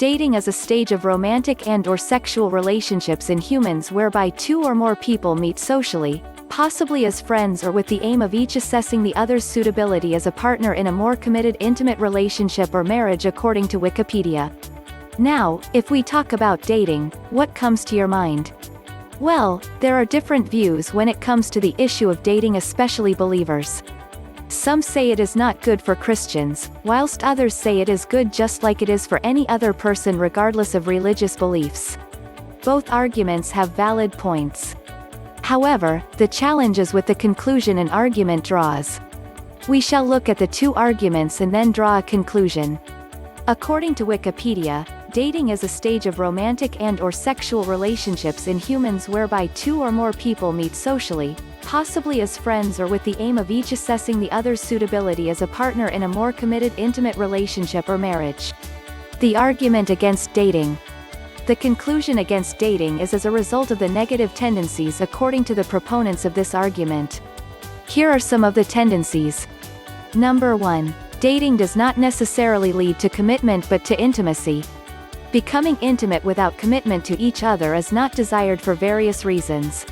Dating is a stage of romantic and/or sexual relationships in humans whereby two or more people meet socially, possibly as friends or with the aim of each assessing the other's suitability as a partner in a more committed intimate relationship or marriage according to Wikipedia. Now, if we talk about dating, what comes to your mind? Well, there are different views when it comes to the issue of dating, especially believers. Some say it is not good for Christians, whilst others say it is good just like it is for any other person regardless of religious beliefs. Both arguments have valid points. However, the challenge is with the conclusion an argument draws. We shall look at the two arguments and then draw a conclusion. According to Wikipedia, dating is a stage of romantic and/or sexual relationships in humans whereby two or more people meet socially, possibly as friends or with the aim of each assessing the other's suitability as a partner in a more committed intimate relationship or marriage. The argument against dating. The conclusion against dating is as a result of the negative tendencies according to the proponents of this argument. Here are some of the tendencies. Number 1. Dating does not necessarily lead to commitment but to intimacy. Becoming intimate without commitment to each other is not desired for various reasons.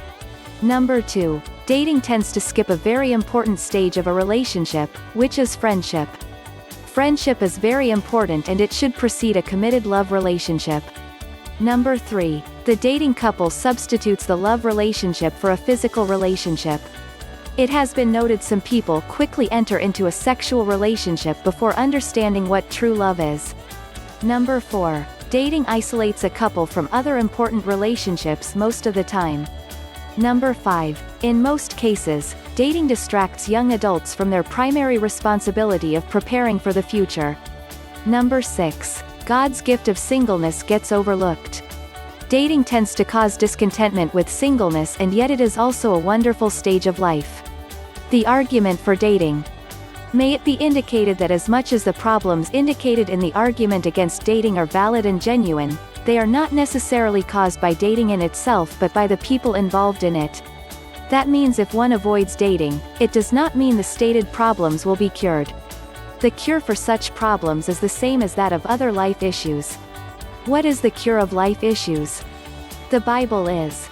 Number 2. Dating tends to skip a very important stage of a relationship, which is friendship. Friendship is very important and it should precede a committed love relationship. Number 3. The dating couple substitutes the love relationship for a physical relationship. It has been noted some people quickly enter into a sexual relationship before understanding what true love is. Number 4. Dating isolates a couple from other important relationships most of the time. Number 5. In most cases, dating distracts young adults from their primary responsibility of preparing for the future. Number 6. God's gift of singleness gets overlooked. Dating tends to cause discontentment with singleness, and yet it is also a wonderful stage of life. The argument for dating. May it be indicated that as much as the problems indicated in the argument against dating are valid and genuine, they are not necessarily caused by dating in itself but by the people involved in it. That means if one avoids dating, it does not mean the stated problems will be cured. The cure for such problems is the same as that of other life issues. What is the cure of life issues? The Bible is.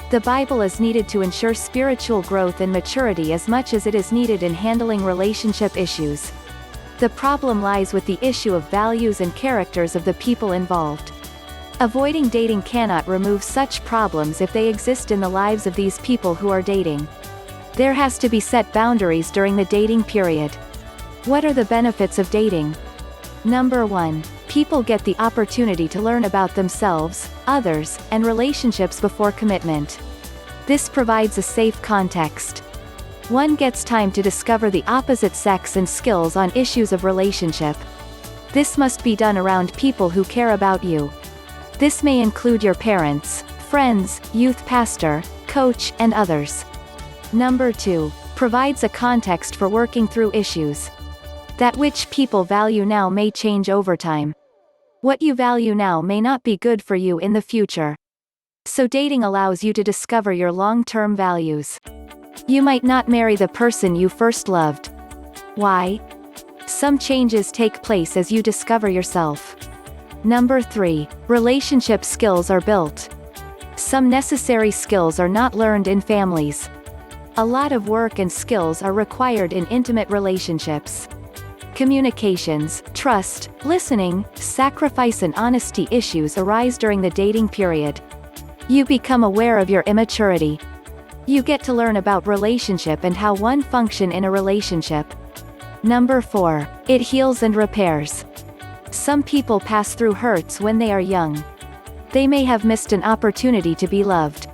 The Bible is needed to ensure spiritual growth and maturity as much as it is needed in handling relationship issues. The problem lies with the issue of values and characters of the people involved. Avoiding dating cannot remove such problems if they exist in the lives of these people who are dating. There has to be set boundaries during the dating period. What are the benefits of dating? Number 1. People get the opportunity to learn about themselves, others, and relationships before commitment. This provides a safe context. One gets time to discover the opposite sex and skills on issues of relationship. This must be done around people who care about you. This may include your parents, friends, youth pastor, coach, and others. Number 2. Provides a context for working through issues. That which people value now may change over time. What you value now may not be good for you in the future. So dating allows you to discover your long-term values. You might not marry the person you first loved. Why? Some changes take place as you discover yourself. Number 3. Relationship skills are built. Some necessary skills are not learned in families. A lot of work and skills are required in intimate relationships. Communications, trust, listening, sacrifice and honesty issues arise during the dating period. You become aware of your immaturity. You get to learn about relationship and how one function in a relationship. Number 4. It heals and repairs. Some people pass through hurts when they are young. They may have missed an opportunity to be loved.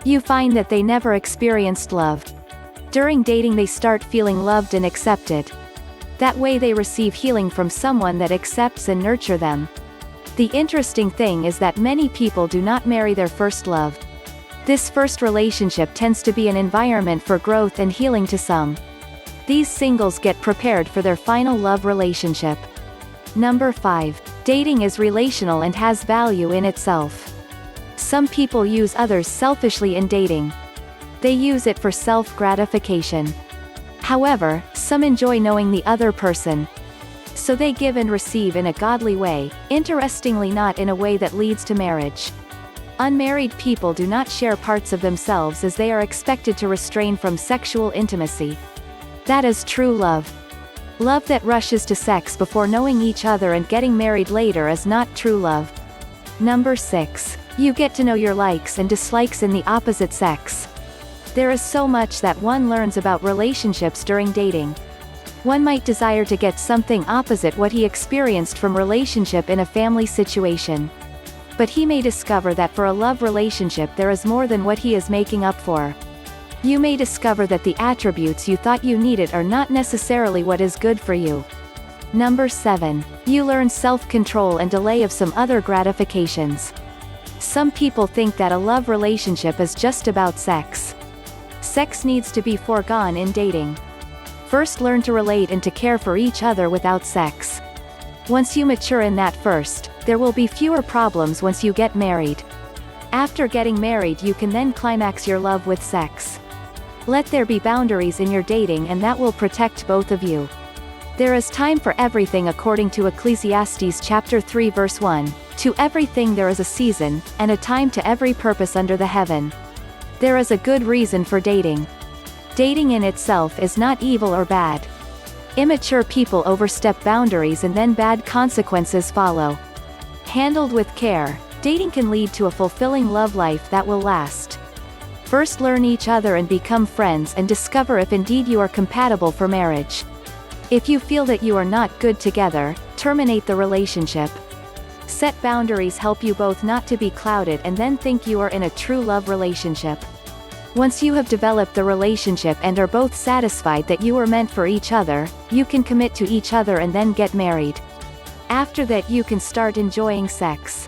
You find that they never experienced love. During dating they start feeling loved and accepted. That way they receive healing from someone that accepts and nurture them. The interesting thing is that many people do not marry their first love. This first relationship tends to be an environment for growth and healing to some. These singles get prepared for their final love relationship. Number 5. Dating is relational and has value in itself. Some people use others selfishly in dating. They use it for self-gratification. However, some enjoy knowing the other person. So they give and receive in a godly way, interestingly not in a way that leads to marriage. Unmarried people do not share parts of themselves as they are expected to restrain from sexual intimacy. That is true love. Love that rushes to sex before knowing each other and getting married later is not true love. Number 6. You get to know your likes and dislikes in the opposite sex. There is so much that one learns about relationships during dating. One might desire to get something opposite what he experienced from relationship in a family situation. But he may discover that for a love relationship there is more than what he is making up for. You may discover that the attributes you thought you needed are not necessarily what is good for you. Number 7. You learn self-control and delay of some other gratifications. Some people think that a love relationship is just about sex. Sex needs to be foregone in dating. First learn to relate and to care for each other without sex. Once you mature in that first, there will be fewer problems once you get married. After getting married you can then climax your love with sex. Let there be boundaries in your dating and that will protect both of you. There is time for everything according to Ecclesiastes chapter 3 verse 1. To everything there is a season, and a time to every purpose under the heaven. There is a good reason for dating. Dating in itself is not evil or bad. Immature people overstep boundaries and then bad consequences follow. Handled with care, dating can lead to a fulfilling love life that will last. First learn each other and become friends and discover if indeed you are compatible for marriage. If you feel that you are not good together, terminate the relationship. Set boundaries help you both not to be clouded and then think you are in a true love relationship. Once you have developed the relationship and are both satisfied that you are meant for each other, you can commit to each other and then get married. After that you can start enjoying sex.